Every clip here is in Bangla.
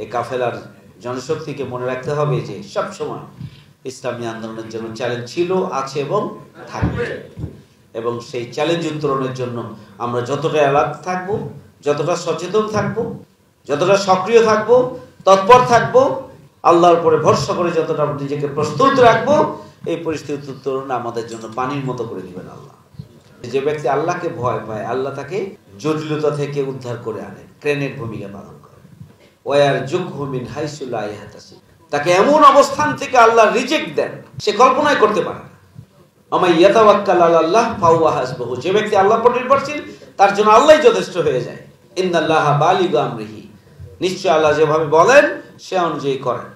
এই কাফেলার জনশক্তিকে মনে রাখতে হবে যে সবসময় ইসলামী আন্দোলনের জন্য চ্যালেঞ্জ ছিল, আছে এবং থাকবে। এবং সেই চ্যালেঞ্জ উত্তরণের জন্য আমরা যতটা অ্যালার্ট থাকব, যতটা সচেতন থাকব, যতটা সক্রিয় থাকব, তৎপর থাকব, আল্লাহর উপরে ভরসা করে যতটা নিজেকে প্রস্তুত রাখবো, এই পরিস্থিতি উত্তরণ আমাদের জন্য পানির মতো করে দিবেন আল্লাহ। যে ব্যক্তি আল্লাহকে ভয় পায়, আল্লাহ তাকে জটিলতা থেকে উদ্ধার করে আনেন, ক্রেনের ভূমিকা পালন করে। ওয়ার যুগহু মিন হাইসু লা ইয়াহতাসিব, তাকে এমন অবস্থান থেকে আল্লাহ রিজেক্ট দেন সে কল্পনাই করতে পারে না। আমায় ইয়াতাওয়াক্কাল আলাল্লাহ ফাহুয়া হাসবুহু, যে ব্যক্তি আল্লাহর উপর নির্ভরশীল তার জন্য আল্লাহই যথেষ্ট হয়ে যায়। ইন্নাল্লাহা বালিগু আমরিহি, নিশ্চয় আল্লাহ যেভাবে বলেন সে অনুযায়ী করেন।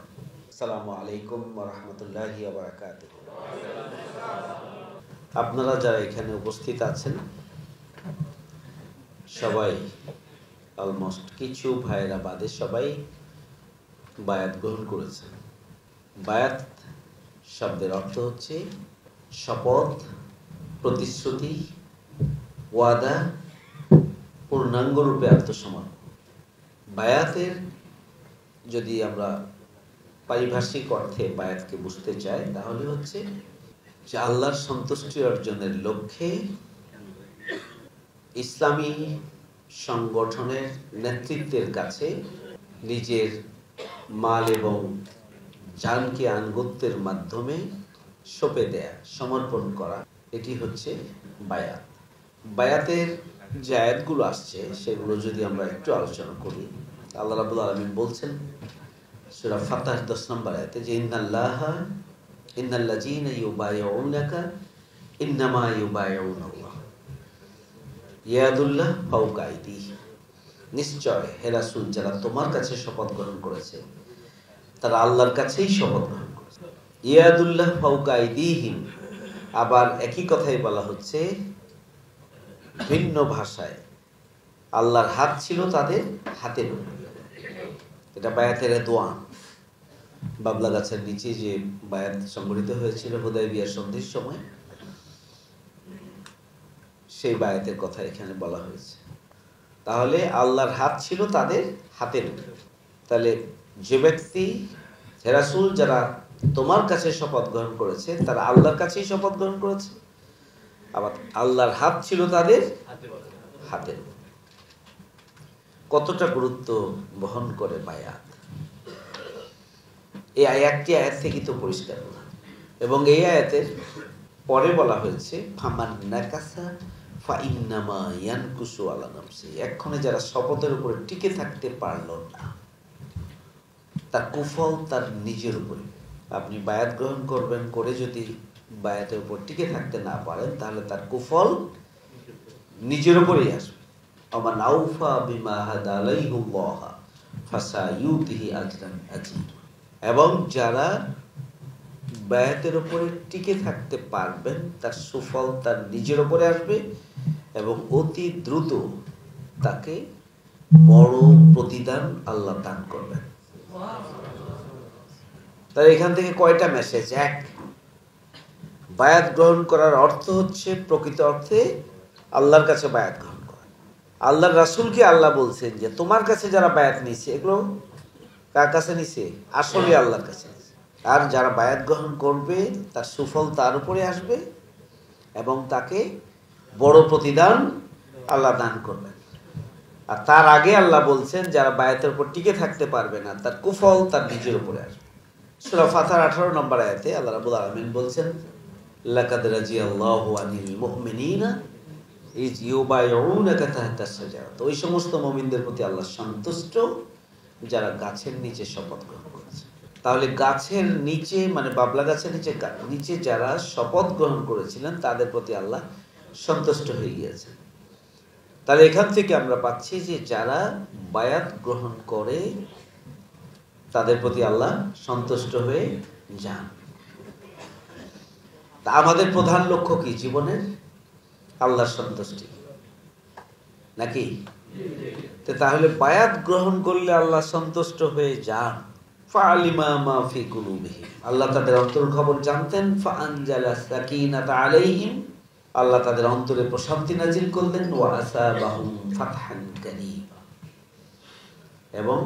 আসসালামু আলাইকুম ওয়া রাহমাতুল্লাহি ওয়া বারাকাতুহু। আপনারা যারা এখানে উপস্থিত আছেন সবাই অলমোস্ট, কিছু ভাইয়েরা বাদে সবাই বায়াত গ্রহণ করেছেন। বায়াত শব্দের অর্থ হচ্ছে শপথ, প্রতিশ্রুতি, ওয়াদা, পূর্ণাঙ্গ রূপে আত্মসমর্পণ। বায়াতের যদি আমরা পারিভাষিক অর্থে বায়াতকে বুঝতে চাই তাহলে হচ্ছে যে আল্লাহর সন্তুষ্টি অর্জনের লক্ষ্যে ইসলামী সংগঠনের নেতৃত্বের কাছে নিজের মাল এবং জানকে আনুগত্যের মাধ্যমে সঁপে দেয়া, সমর্পণ করা, এটি হচ্ছে বায়াত। বায়াতের যে আয়াতগুলো আসছে সেগুলো যদি আমরা একটু আলোচনা করি, আল্লাহ রাব্বুল আলামিন বলছেন সূরা ফাতহ 10 নম্বর আয়াতে যে ইন্নাল্লাযীনা ইউবাইউনাকা ইন্নামা ইউবাইউনাল্লাহ ইয়াদুল্লাহ ফাওকা আইদিহিম, নিশ্চয় হে রাসূল যারা তোমার কাছে শপথ গ্রহণ করেছে তারা আল্লাহর কাছেই শপথ গ্রহণ করেছে। ইয়াদুল্লাহ ফাওকা আইদিহিম, আবার একই কথাই বলা হচ্ছে ভিন্ন ভাষায়, আল্লাহর হাত ছিল তাদের হাতের উপর। এটা বায়াতের দোয়া। বাবলা গাছের নিচে যে বায়াত সংগঠিত হয়েছিল হুদায়বিয়ার সন্ধির সময়, সেই বায়াতের কথা এখানে বলা হয়েছে। তাহলে আল্লাহর হাত ছিল তাদের হাতের উপর। তাহলে যে ব্যক্তি হে রাসূল যারা তোমার কাছে শপথ গ্রহণ করেছে তারা আল্লাহর কাছেই শপথ গ্রহণ করেছে, আবার আল্লাহর হাত ছিল তাদের হাতের। কতটা গুরুত্ব বহন করে বায়াত, এই আয়াতটি আয়াত থেকে তো পরিষ্কার না। এবং এই আয়াতের পরে বলা হয়েছে ফামান নাকাসা ফাইন্নামা ইয়ানকুসু আলা নাফসি, এক্ষণে যারা শপথের উপরে টিকে থাকতে পারল না তার কুফল তার নিজের উপরে। আপনি বায়াত গ্রহণ করবেন, করে যদি বায়াতের উপর টিকে থাকতে না পারেন তাহলে তার কুফল নিজের উপরেই আসবে। আমান আউফা বিমা আহাদা আলাইহুল্লাহ ফাসায়ুতিহি আজরান আযীমা, এবং যারা বায়াতের উপরে টিকে থাকতে পারবেন তার সুফল তার নিজের উপরে আসবে এবং অতি দ্রুত তাকে বড় প্রতিদান আল্লাহ দান করবেন। তাহলে এখান থেকে কয়টা মেসেজ? এক, বায়াত গ্রহণ করার অর্থ হচ্ছে প্রকৃত অর্থে আল্লাহর কাছে বায়াত গ্রহণ করা। আল্লাহর রাসূলকে আল্লাহ বলছেন যে তোমার কাছে যারা বায়াত নিছে এগুলো কার কাছে নিছে? আসলে আল্লাহর কাছে নিছে। আর যারা বায়াত গ্রহণ করবে তার সুফল তার উপরে আসবে এবং তাকে বড় প্রতিদান আল্লাহ দান করবেন। আর তার আগে আল্লাহ বলছেন যারা বায়াতের উপর টিকে থাকতে পারবে না তার কুফল তার নিজের উপরে আসবে। সূরা ফাতহার 18 নম্বর আয়াতে আল্লাহ রাব্বুল আলামিন বলছেন লাকাদ রাজিয়াল্লাহু আনিল মুমিনিনা ইয ইউবাইউনাকা তাহতাস শাজারাত, ওই সমস্ত মুমিনদের প্রতি আল্লাহ সন্তুষ্ট যারা গাছের নিচে শপথ গ্রহণ করেছে। তাহলে গাছের নিচে মানে বাবলা গাছের নিচে যারা শপথ গ্রহণ করেছিলেন তাদের প্রতি আল্লাহ সন্তুষ্ট হয়ে গিয়েছেন। তাহলে এখান থেকে আমরা পাচ্ছি যে যারা বায়াত গ্রহণ করে তাদের প্রতি আল্লাহ সন্তুষ্ট হয়ে যান। তা আমাদের প্রধান লক্ষ্য কি জীবনের? আল্লাহর সন্তুষ্টি নাকি? তাহলে বায়াত গ্রহণ করলে আল্লাহ সন্তুষ্ট হয়ে যান। ফাআলিমা মা ফি কুলুবিহিম, আল্লাহ তাদের অন্তরের খবর জানতেন। ফাআনজালা সাকিনাতা আলাইহিম, আল্লাহ তাদের অন্তরে প্রশান্তি নাজিল করলেন। ওয়া আসাবাহুম ফাতহান কারীমা, এবং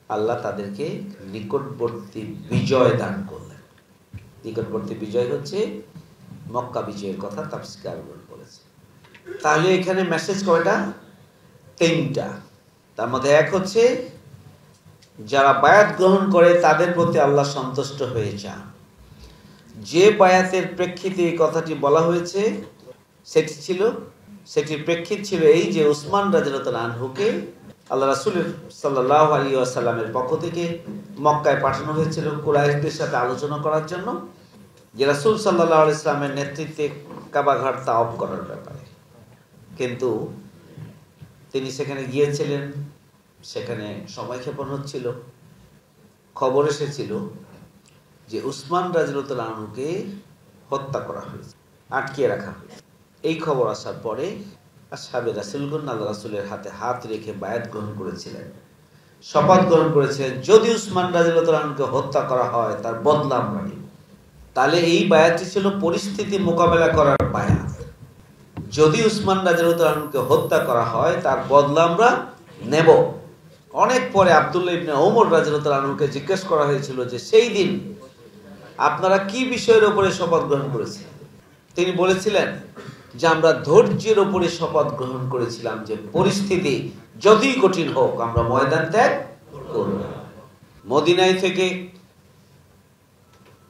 আল্লাহ তাদেরকে নিকটবর্তী বিজয় দান করলেন। নিকটবর্তী বিজয় হচ্ছে মক্কা বিজয়ের কথা তাফসীরে বলেছে। তাহলে এখানে মেসেজ কয়টা? 3টা। তার মধ্যে এক হচ্ছে যারা বায়াত গ্রহণ করে তাদের প্রতি আল্লাহ সন্তুষ্ট হয়ে যান। যে বায়াতের প্রেক্ষিতে এই কথাটি বলা হয়েছে সেটির প্রেক্ষিত ছিল এই যে উসমান রাদিয়াল্লাহু আনহুকে আল্লাহ রাসূল সাল্লাল্লাহু আলাইহি ওয়াসাল্লামের পক্ষ থেকে মক্কায় পাঠানো হয়েছিল কুরাইশদের সাথে আলোচনা করার জন্য, যে রাসূল সাল্লাল্লাহু আলাইহি ওয়াসাল্লামের নেতৃত্বে কাবা ঘর তাওয়াফ করার ব্যাপারে। কিন্তু তিনি সেখানে গিয়েছিলেন, সেখানে সময়ক্ষেপণ হচ্ছিল। খবর এসেছিল যে উসমান রাদিয়াল্লাহু আনহুকে হত্যা করা হয়েছে, আটকিয়ে রাখা হয়েছে। এই খবর আসার পরে আসহাবে রাসূলগণ আল্লাহ রাসূলের হাতে হাত রেখে বায়াত গ্রহণ করেছিলেন, শপথ গ্রহণ করেছিলেন যদি উসমান রাদিয়াল্লাহু আনহুকে হত্যা করা হয় তার বদলা আমরা নিব। তাহলে এই বায়াতটি ছিল পরিস্থিতি মোকাবেলা করার বায়াত। যদি উসমান রাদিয়াল্লাহু আনহুকে হত্যা করা হয় তার বদলা আমরা নেব। অনেক পরে আব্দুল্লাহ ইবনে ওমর রাদিয়াল্লাহু আনহুকে জিজ্ঞেস করা হয়েছিল যে সেই দিন আপনারা কি বিষয়ের উপরে শপথ গ্রহণ করেছিলেন? তিনি বলেছিলেন যে আমরা ধৈর্যের উপরে শপথ গ্রহণ করেছিলাম, যে পরিস্থিতি যতই কঠিন হোক আমরা ময়দান ত্যাগ করব। মদিনায় থেকে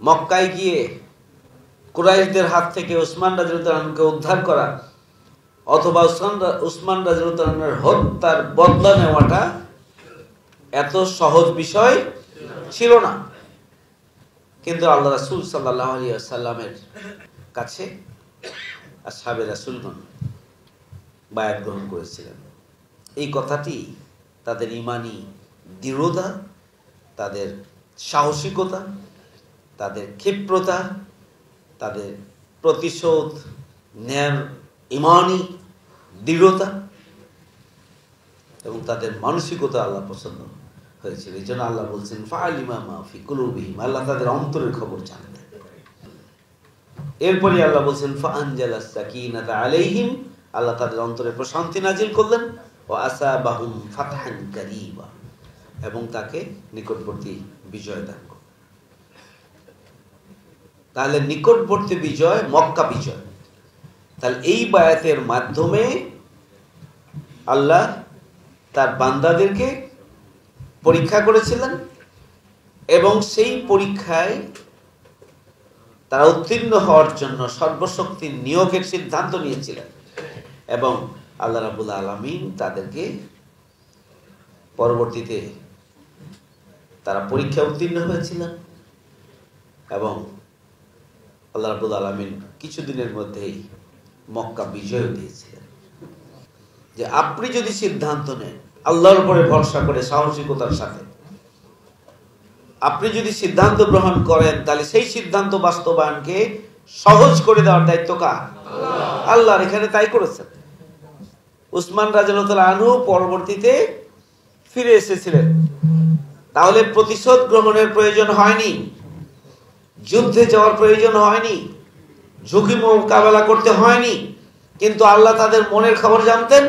মক্কায় গিয়ে কুরাইশদের হাত থেকে উসমান রাদিয়াল্লাহু আনহুকে উদ্ধার করা অথবা উসমান রাদিয়াল্লাহু আনহুর হত্যার বদলা নেওয়াটা এত সহজ বিষয় ছিল না। কিন্তু আল্লাহ রাসূল সাল্লাল্লাহু আলাইহি ওয়াসাল্লামের কাছে আসহাবে রাসূলগণ বায়াত গ্রহণ করেছিলেন। এই কথাটি তাদের ঈমানি দৃঢ়তা, তাদের সাহসিকতা, তাদের ক্ষিপ্রতা, তাদের প্রতিশোধ নেয়ার ঈমানি দৃঢ়তা এবং তাদের মানসিকতা আল্লাহ পছন্দ হয়েছিল। এই জন্য আল্লাহ বলছেন ফাআলিমা মা ফি কুলুবিহিম, আল্লাহ তাদের অন্তরের খবর জানেন। এরপরে আল্লাহ বলছেন ফাআনজালাস সাকিনাতা আলাইহিম, আল্লাহ তাদের অন্তরে প্রশান্তি নাজিল করলেন। ওয়া আসাবাহুম ফাতহান কারীবা, এবং তাকে নিকটবর্তী বিজয় দান করলেন। তাহলে নিকটবর্তী বিজয় মক্কা বিজয়। তাহলে এই বায়াতের মাধ্যমে আল্লাহ তার বান্দাদেরকে পরীক্ষা করেছিলেন এবং সেই পরীক্ষায় তারা উত্তীর্ণ হওয়ার জন্য সর্বশক্তির নিয়োগের সিদ্ধান্ত নিয়েছিলেন এবং আল্লাহ রাব্বুল আলামিন তাদেরকে পরবর্তীতে তারা পরীক্ষা উত্তীর্ণ হয়েছিলেন এবং আল্লাহ রাব্বুল আলামিন কিছুদিনের মধ্যেই মক্কা বিজয় দিয়েছিলেন। যে আপনি যদি সিদ্ধান্ত নেন আল্লাহর উপরে ভরসা করে সাহসিকতার সাথে, আপনি যদি সিদ্ধান্ত গ্রহণ করেন তাহলে সেই সিদ্ধান্ত বাস্তবায়নকে সহজ করে দেওয়ার দায়িত্ব কার? আল্লাহর। এখানে তাই করেছেন। উসমান রাদিয়াল্লাহু আনহু পরবর্তীতে ফিরে এসেছিলেন, তাহলে প্রতিশোধ গ্রহণের প্রয়োজন হয়নি, যুদ্ধে যাওয়ার প্রয়োজন হয়নি, ঝুঁকি মোকাবেলা করতে হয়নি। কিন্তু আল্লাহ তাদের মনের খবর জানতেন,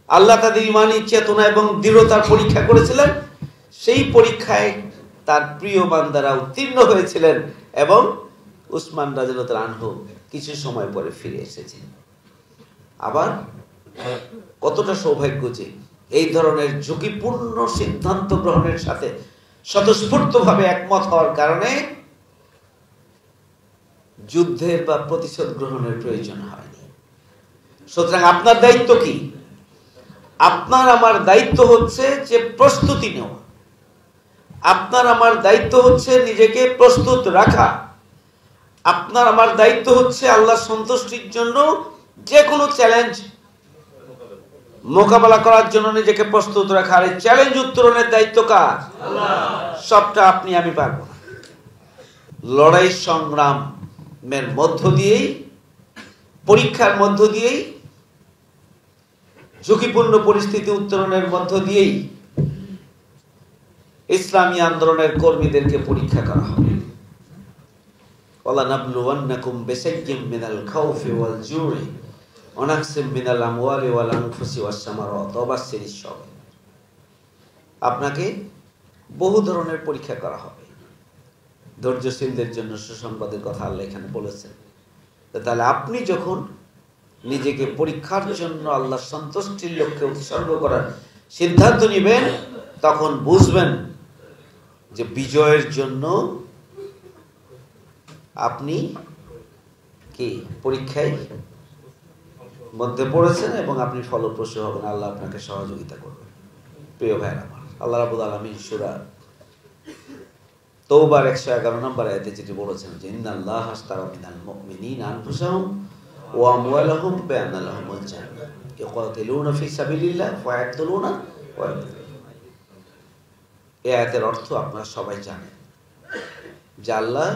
আল্লাহ তাদের ঈমানি চেতনা এবং দৃঢ়তার পরীক্ষা করেছিলেন। সেই পরীক্ষায় তার প্রিয় বান্দারা উত্তীর্ণ হয়েছিলেন এবং উসমান রাদিয়াল্লাহু আনহু কিছু সময় পরে ফিরে এসেছেন। আবার কতটা সৌভাগ্য যে এই ধরনের ঝুঁকিপূর্ণ সিদ্ধান্ত গ্রহণের সাথে স্বতঃস্ফূর্তভাবে একমত হওয়ার কারণে যুদ্ধের বা প্রতিশোধ গ্রহণের প্রয়োজন হয়নি। সুতরাং আপনার দায়িত্ব কি? আপনার আমার দায়িত্ব হচ্ছে যে প্রস্তুতি নেওয়া। আপনার আমার দায়িত্ব হচ্ছে নিজেকে প্রস্তুত রাখা। আপনার আমার দায়িত্ব হচ্ছে আল্লাহর সন্তুষ্টির জন্য যে কোনো চ্যালেঞ্জ মোকাবেলা করার জন্য নিজেকে প্রস্তুত রাখা। আর এই চ্যালেঞ্জ উত্তরণের দায়িত্ব কার? আল্লাহ। সবটা আপনি আমি পারবো না। লড়াই সংগ্রামের মধ্য দিয়েই, পরীক্ষার মধ্য দিয়েই, ঝুঁকিপূর্ণ পরিস্থিতি উত্তরণের মধ্য দিয়েই ইসলামী আন্দোলনের কর্মীদেরকে পরীক্ষা করা হবে। ওয়ালা নাবলুওয়ান্নাকুম বিশাইয়্যিম মিনাল খাউফি ওয়াল জু'i ওয়া নাকসিম মিনাল আমওয়ালি ওয়াল আনফুসি ওয়াস সামারাত ওয়া বাশশিরিশ সাবিরিন। আপনাকে বহু ধরনের পরীক্ষা করা হবে। ধৈর্যশীলদের জন্য সুসংবাদের কথা আল্লাহ এখানে বলেছেন। তাহলে আপনি যখন নিজেকে পরীক্ষার জন্য আল্লাহর সন্তুষ্টির লক্ষ্যে উৎসর্গ করার সিদ্ধান্ত নেবেন, তখন বুঝবেন যে বিজয়ের জন্য আপনি কি পরীক্ষায় মধ্যে পড়েছেন এবং আপনি ফলপ্রসূ হবেন। আল্লাহ আপনাকে সহযোগিতা করবেন। প্রিয় ভাইরা আমার, আল্লাহ রাব্বুল আলামিন সূরা তওবার 111 নম্বর আয়াতে যেটি বলেছেন যে ইন্নাল্লাহা আশতারা মিনাল মুমিনিনা আনফুসাহুম ওয়া আমওয়ালাহুম বিআন্না লাহুমুল জান্নাহ ইউকাতিলুনা ফি সাবিলিল্লাহ ওয়া ইয়াকতুলুনা ওয়া ইউকতালুন। এই আয়াতের অর্থ আপনারা সবাই জানেন যে আল্লাহ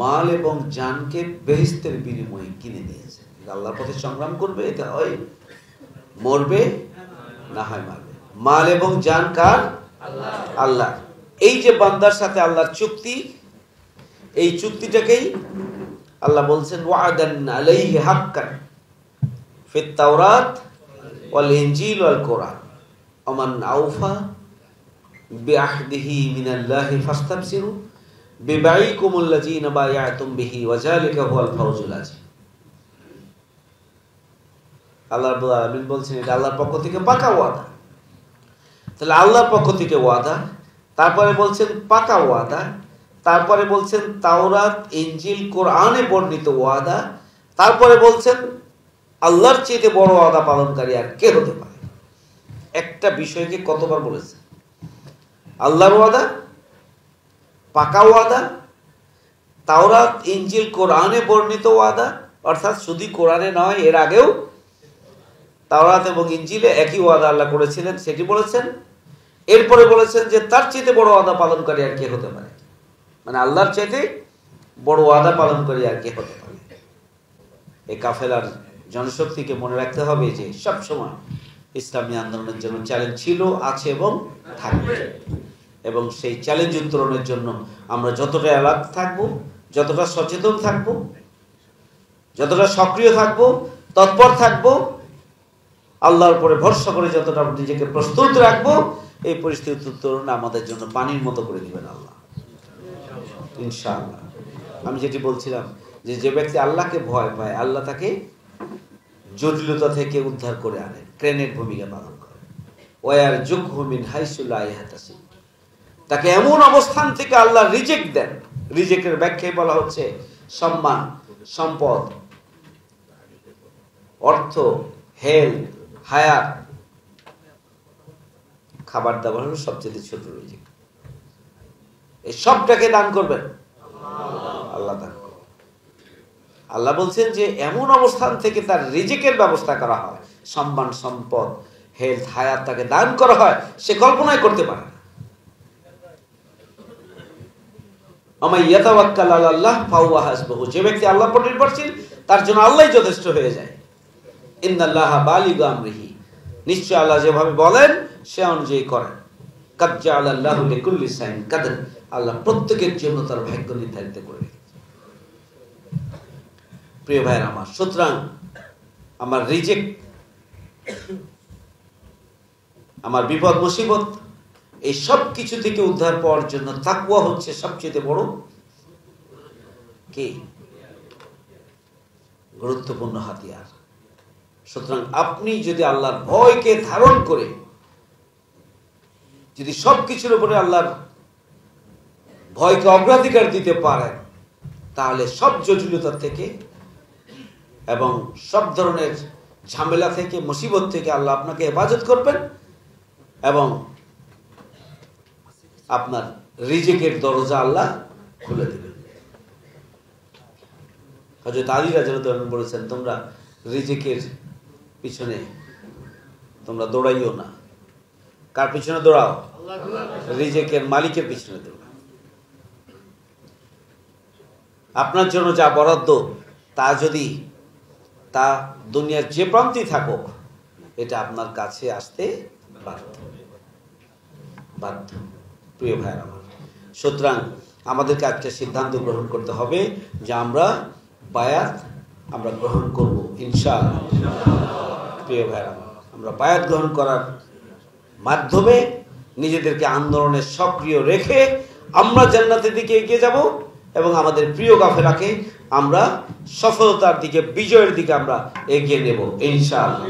মাল এবং জানকে বেহেশতের বিনিময়ে কিনে দিয়েছেন। আল্লাহর পথে সংগ্রাম করবে, এটা হয় মরবে না হয় মারবে। মাল এবং জান কার? আল্লাহ। এই যে বান্দার সাথে আল্লাহর চুক্তি, এই চুক্তিটাকেই আল্লাহ বলছেন ওয়াদান আলাইহি হাক্কান ফিত তাওরাত ওয়াল ইনজিল ওয়াল কোরআন ওমান আওফা বিআহদিহি মিনাল্লাহি ফাস্তাবসিরু বিবাইকুমুল্লাযীনা বায়াতুম বিহি ওয়া যালিকা হুয়াল ফাওজুল আযীম। আল্লাহ রাব্বুল আলামিন বলছেন এটা আল্লাহর পক্ষ থেকে পাকা ওয়াদা। তাহলে আল্লাহর পক্ষ থেকে ওয়াদা, তারপরে বলছেন পাকা ওয়াদা, তারপরে বলছেন তাওরাত ইনজিল কোরআনে বর্ণিত ওয়াদা, তারপরে বলছেন আল্লাহর চেয়ে বড় ওয়াদা পালনকারী আর কে হতে পারে। একটা বিষয়কে কতবার বলেছে? আল্লাহর ওয়াদা, পাকা ওয়াদা, তাওরাত ইনজিল কোরআনে বর্ণিত ওয়াদা, অর্থাৎ শুধু কোরআনে নয়, এর আগেও তাওরাত এবং ইনজিলে একই ওয়াদা আল্লাহ করেছিলেন, সেটি বলেছেন। এরপরে বলেছেন যে তার চাইতে বড় ওয়াদা পালনকারী আর কে হতে পারে, মানে আল্লাহর চাইতে বড় ওয়াদা পালনকারী আর কে হতে পারে। এই কাফেলার জনশক্তিকে মনে রাখতে হবে যে সবসময় ইসলামী আন্দোলনের জন্য চ্যালেঞ্জ ছিল, আছে এবং থাকবে। এবং সেই চ্যালেঞ্জ উত্তরণের জন্য আমরা যতটা অ্যালার্ট থাকবো, যতটা সচেতন থাকবো, যতটা সক্রিয় থাকবো, তৎপর থাকবো, আল্লাহর উপরে ভরসা করে যতটা নিজেকে প্রস্তুত রাখবো, এই পরিস্থিতি উত্তরণ আমাদের জন্য পানির মতো করে দিবেন আল্লাহ, ইনশাআল্লাহ। আমি যেটি বলছিলাম যে যে ব্যক্তি আল্লাহকে ভয় পায়, আল্লাহ তাকে জটিলতা থেকে উদ্ধার করে আনেন, ক্রেনের ভূমিকা পালন করে। ওয়ার যুগহু মিন হাইসু লা ইয়াহতাসিব, তাকে এমন অবস্থান থেকে আল্লাহ রিজেক্ট দেন। রিজেক্টের ব্যাখ্যায় বলা হচ্ছে সম্মান, সম্পদ, অর্থ, হেলথ, হায়াত, খাবার দাবার হলো সবচেয়ে ছোট রিজিক। এই সবটাকে দান করবেন আল্লাহ দান করবেন। আল্লাহ বলছেন যে এমন অবস্থান থেকে তার রিজিকের ব্যবস্থা করা হয়, সম্মান, সম্পদ, হেলথ, হায়াত তাকে দান করা হয়, সে কল্পনাই করতে পারে না। আমায় ইয়াতাওয়াক্কাল আলাল্লাহ ফাহুয়া হাসবুহু, যে ব্যক্তি আল্লাহর উপর নির্ভরশীল তার জন্য আল্লাহই যথেষ্ট হয়ে যায়। ইন্নাল্লাহা বালিগু আমরিহি, নিশ্চয় আল্লাহ যেভাবে বলেন সে অনুযায়ী করেন। কাদ জাআলাল্লাহু লিকুল্লি শাইইন কাদর, আল্লাহ প্রত্যেকের জন্য তার ভাগ্য নির্ধারিত করে রেখেছেন। প্রিয় ভাইরা আমার, সুতরাং আমার রিজেক্ট, আমার বিপদ মুসিবত, এই সব কিছু থেকে উদ্ধার পাওয়ার জন্য তাকওয়া হচ্ছে সবচেয়ে বড় কি গুরুত্বপূর্ণ হাতিয়ার। সুতরাং আপনি যদি আল্লাহর ভয়কে ধারণ করে যদি সবকিছুর উপরে আল্লাহর ভয়কে অগ্রাধিকার দিতে পারেন, তাহলে সব জটিলতা থেকে এবং সব ধরনের ঝামেলা থেকে, মুসিবত থেকে আল্লাহ আপনাকে হেফাজত করবেন এবং আপনার রিজিকের দরজা আল্লাহ খুলে দেবেন। হযরত আলী রাদিয়াল্লাহু আনহু বলেছেন, তোমরা রিজিকের পিছনে তোমরা দৌড়াইও না। কার পিছনে দৌড়াও? রিজিকের মালিকের পিছনে দৌড়াও। আপনার জন্য যা বরাদ্দ তা যদি তা দুনিয়ার যে প্রান্তেই থাকুক, এটা আপনার কাছে আসতে বাধ্য। প্রিয় ভাইরা আমার, সুতরাং আমাদেরকে একটা সিদ্ধান্ত গ্রহণ করতে হবে যে আমরা বায়াত আমরা গ্রহণ করব ইনশাআল্লাহ। প্রিয় ভাইরা আমার, আমরা বায়াত গ্রহণ করার মাধ্যমে নিজেদেরকে আন্দোলনে সক্রিয় রেখে আমরা জান্নাতের দিকে এগিয়ে যাব এবং আমাদের প্রিয় কাফেলাকে আমরা সফলতার দিকে, বিজয়ের দিকে আমরা এগিয়ে নেব ইনশাআল্লাহ।